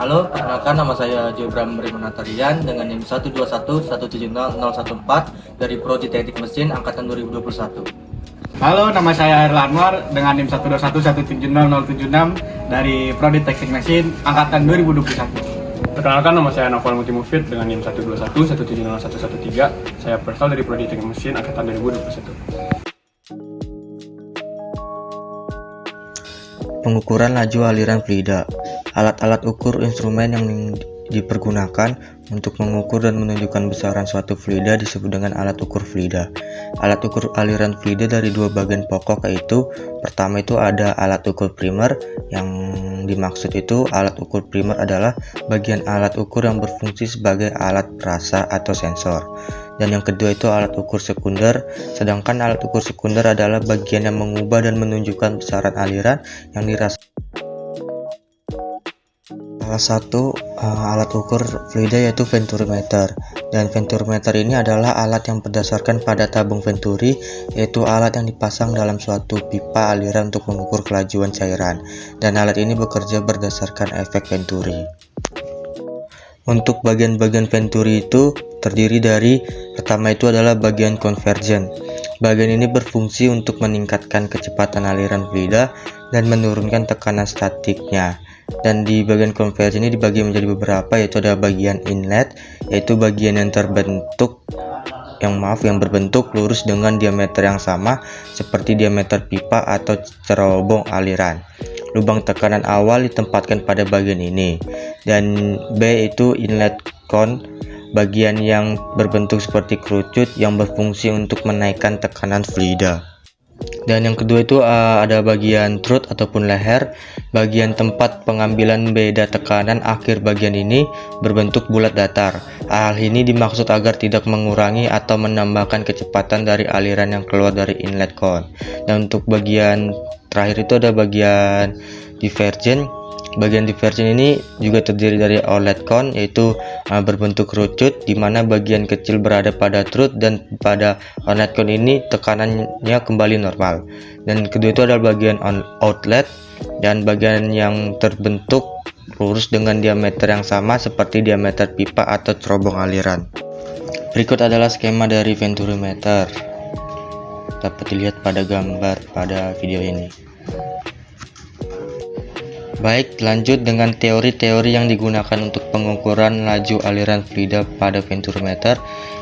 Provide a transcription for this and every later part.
Halo, perkenalkan nama saya Jobram Rimonatarian dengan NIM 121170014 dari Prodi Teknik Mesin Angkatan 2021. Halo, nama saya Erla Anwar dengan NIM 121170076 dari Prodi Teknik Mesin Angkatan 2021. Perkenalkan, nama saya Novel Mutimufid dengan NIM 121170113. Saya berasal dari Prodi Teknik Mesin Angkatan 2021. Pengukuran laju aliran fluida. Alat-alat ukur instrumen yang dipergunakan untuk mengukur dan menunjukkan besaran suatu fluida disebut dengan alat ukur fluida. Alat ukur aliran fluida dari dua bagian pokok, yaitu pertama itu ada alat ukur primer. Yang dimaksud itu alat ukur primer adalah bagian alat ukur yang berfungsi sebagai alat perasa atau sensor. Dan yang kedua itu alat ukur sekunder, sedangkan alat ukur sekunder adalah bagian yang mengubah dan menunjukkan besaran aliran yang dirasakan. Salah satu alat ukur fluida yaitu venturimeter, dan venturimeter ini adalah alat yang berdasarkan pada tabung venturi, yaitu alat yang dipasang dalam suatu pipa aliran untuk mengukur kelajuan cairan, dan alat ini bekerja berdasarkan efek venturi. Untuk bagian-bagian venturi itu terdiri dari, pertama itu adalah bagian konvergen. Bagian ini berfungsi untuk meningkatkan kecepatan aliran fluida dan menurunkan tekanan statiknya. Dan di bagian konvergen ini dibagi menjadi beberapa, yaitu ada bagian inlet, yaitu bagian yang berbentuk lurus dengan diameter yang sama seperti diameter pipa atau cerobong aliran. Lubang tekanan awal ditempatkan pada bagian ini. Dan B itu inlet cone, bagian yang berbentuk seperti kerucut yang berfungsi untuk menaikkan tekanan fluida. Dan yang kedua itu ada bagian throat ataupun leher, bagian tempat pengambilan beda tekanan akhir bagian ini berbentuk bulat datar. Hal ini dimaksud agar tidak mengurangi atau menambahkan kecepatan dari aliran yang keluar dari inlet cone. Dan untuk bagian terakhir itu ada bagian divergen. Bagian divergen ini juga terdiri dari outlet cone, yaitu berbentuk kerucut, di mana bagian kecil berada pada throat dan pada outlet cone ini tekanannya kembali normal. Dan kedua itu adalah bagian outlet, dan bagian yang terbentuk lurus dengan diameter yang sama seperti diameter pipa atau cerobong aliran. Berikut adalah skema dari venturimeter, dapat dilihat pada gambar pada video ini. Baik, lanjut dengan teori-teori yang digunakan untuk pengukuran laju aliran fluida pada venturimeter,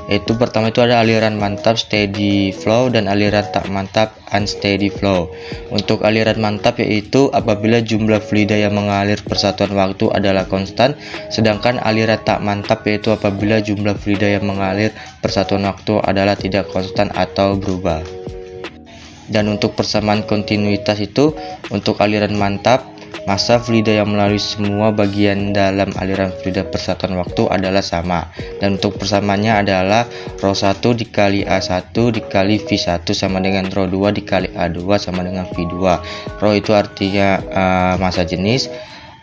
yaitu pertama itu ada aliran mantap steady flow dan aliran tak mantap unsteady flow. Untuk aliran mantap yaitu apabila jumlah fluida yang mengalir persatuan waktu adalah konstan, sedangkan aliran tak mantap yaitu apabila jumlah fluida yang mengalir persatuan waktu adalah tidak konstan atau berubah. Dan untuk persamaan kontinuitas itu, untuk aliran mantap, massa fluida yang melalui semua bagian dalam aliran fluida persatuan waktu adalah sama, dan untuk persamaannya adalah ρ1 dikali A1 dikali V1 sama dengan ρ2 dikali A2 sama dengan V2. Ρ itu artinya massa jenis,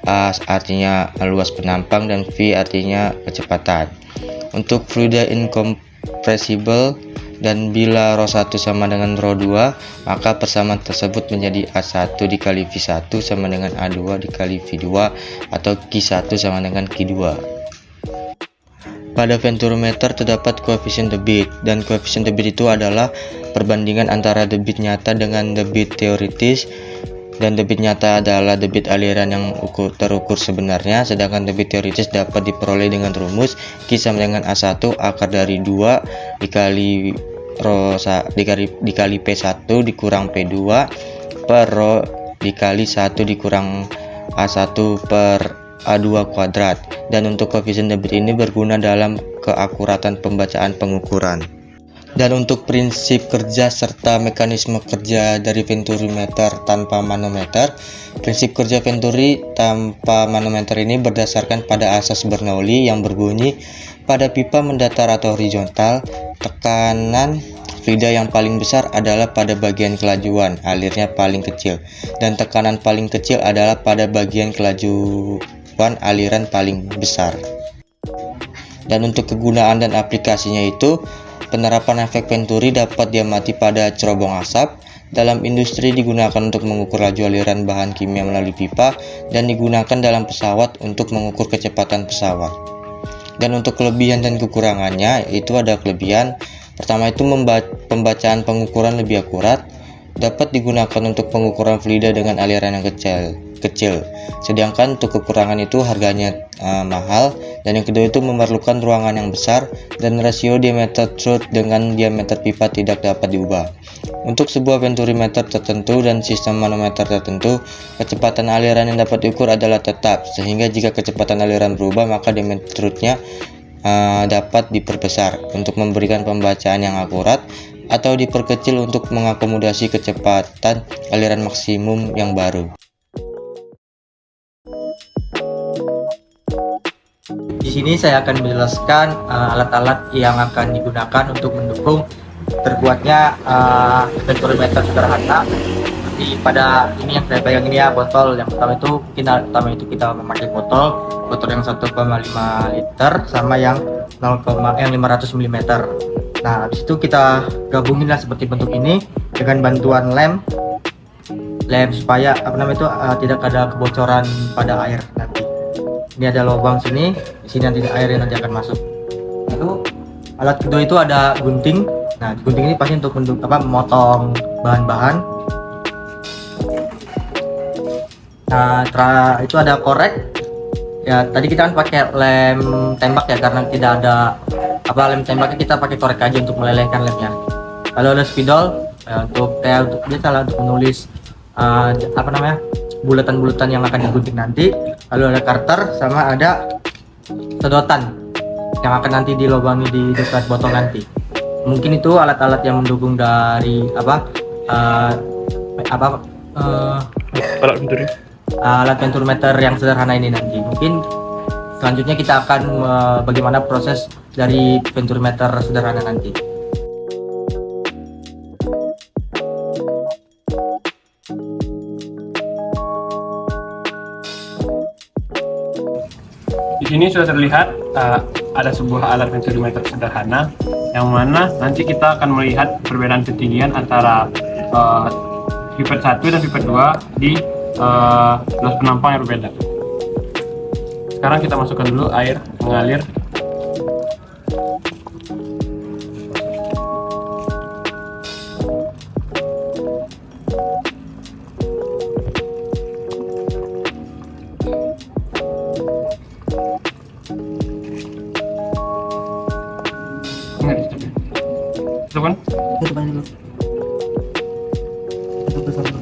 A artinya luas penampang, dan V artinya kecepatan. Untuk fluida incompressible dan bila ρ1 sama dengan ρ2, maka persamaan tersebut menjadi A1 dikali V1 sama dengan A2 dikali V2 atau Q1 sama dengan Q2. Pada venturimeter terdapat koefisien debit, dan koefisien debit itu adalah perbandingan antara debit nyata dengan debit teoritis. Dan debit nyata adalah debit aliran yang terukur sebenarnya, sedangkan debit teoritis dapat diperoleh dengan rumus Q sama dengan A1 akar dari 2 dikali P1 dikurang P2 per ρ dikali 1 dikurang A1 per A2 kuadrat. Dan untuk koefisien debit ini berguna dalam keakuratan pembacaan pengukuran. Dan untuk prinsip kerja serta mekanisme kerja dari venturimeter tanpa manometer, prinsip kerja venturi tanpa manometer ini berdasarkan pada asas Bernoulli yang berbunyi, pada pipa mendatar atau horizontal, tekanan fluida yang paling besar adalah pada bagian kelajuan, alirnya paling kecil, dan tekanan paling kecil adalah pada bagian kelajuan, aliran paling besar. Dan untuk kegunaan dan aplikasinya itu, penerapan efek venturi dapat diamati pada cerobong asap, dalam industri digunakan untuk mengukur laju aliran bahan kimia melalui pipa dan digunakan dalam pesawat untuk mengukur kecepatan pesawat. Dan untuk kelebihan dan kekurangannya, itu ada kelebihan. Pertama itu pembacaan pengukuran lebih akurat, dapat digunakan untuk pengukuran fluida dengan aliran yang kecil. Sedangkan untuk kekurangan itu harganya mahal, dan yang kedua itu memerlukan ruangan yang besar dan rasio diameter throat dengan diameter pipa tidak dapat diubah. Untuk sebuah venturimeter tertentu dan sistem manometer tertentu, kecepatan aliran yang dapat diukur adalah tetap, sehingga jika kecepatan aliran berubah maka diameter throatnya dapat diperbesar untuk memberikan pembacaan yang akurat, atau diperkecil untuk mengakomodasi kecepatan aliran maksimum yang baru. Di sini saya akan menjelaskan alat-alat yang akan digunakan untuk mendukung terbuatnya venturimeter sederhana. Seperti pada ini yang saya pegang ini ya, botol. Yang pertama itu kita memakai botol yang 1,5 liter sama yang 500 mm. Nah, habis itu kita gabungin lah seperti bentuk ini dengan bantuan lem supaya tidak ada kebocoran pada air nanti. Ini ada lubang sini, di sini nanti air yang nanti akan masuk. Lalu alat kedua itu ada gunting. Nah, gunting ini pasti untuk memotong bahan-bahan. Nah, itu ada korek. Ya, tadi kita kan pakai lem tembak ya, karena tidak ada lem tembaknya, kita pakai korek aja untuk melelehkan lemnya. Lalu ada spidol untuk menulis bulatan-bulatan yang akan digunting nanti. Lalu ada karter sama ada sedotan yang akan nanti dilubangi di dekat botol nanti. Mungkin itu alat-alat yang mendukung dari alat venturimeter yang sederhana ini nanti. Mungkin selanjutnya kita akan bagaimana proses dari venturimeter sederhana nanti. Di sini sudah terlihat ada sebuah alat venturimeter sederhana yang mana nanti kita akan melihat perbedaan ketinggian antara pipet 1 dan pipet 2 di gelas penampang yang berbeda. Sekarang kita masukkan dulu air mengalir. Tutup kan? Tutup aja dulu. Tutup besar dulu.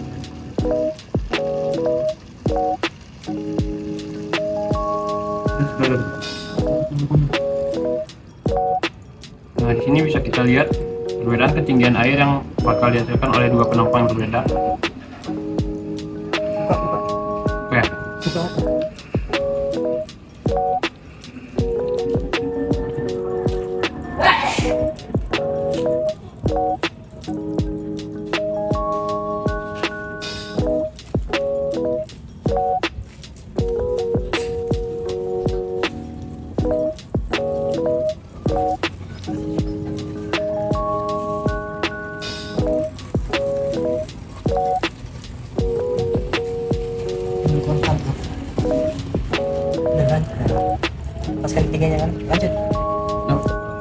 Nah, di sini bisa kita lihat perbedaan ketinggian air yang bakal dihasilkan oleh dua penampang yang berbeda. Oke.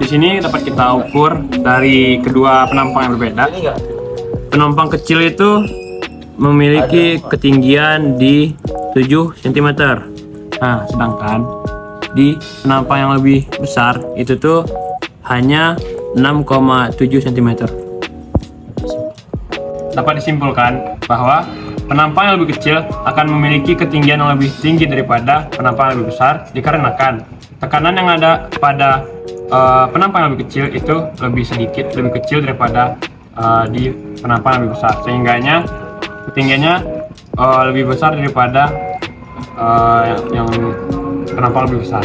Di sini dapat kita ukur dari kedua penampang yang berbeda. Penampang kecil itu memiliki ketinggian di 7 cm. Nah, sedangkan di penampang yang lebih besar itu tuh hanya 6,7 cm. Dapat disimpulkan bahwa penampang yang lebih kecil akan memiliki ketinggian yang lebih tinggi daripada penampang yang lebih besar, dikarenakan tekanan yang ada pada penampang yang lebih kecil itu lebih sedikit, lebih kecil daripada di penampang yang lebih besar, sehingganya ketinggiannya lebih besar daripada yang penampang lebih besar.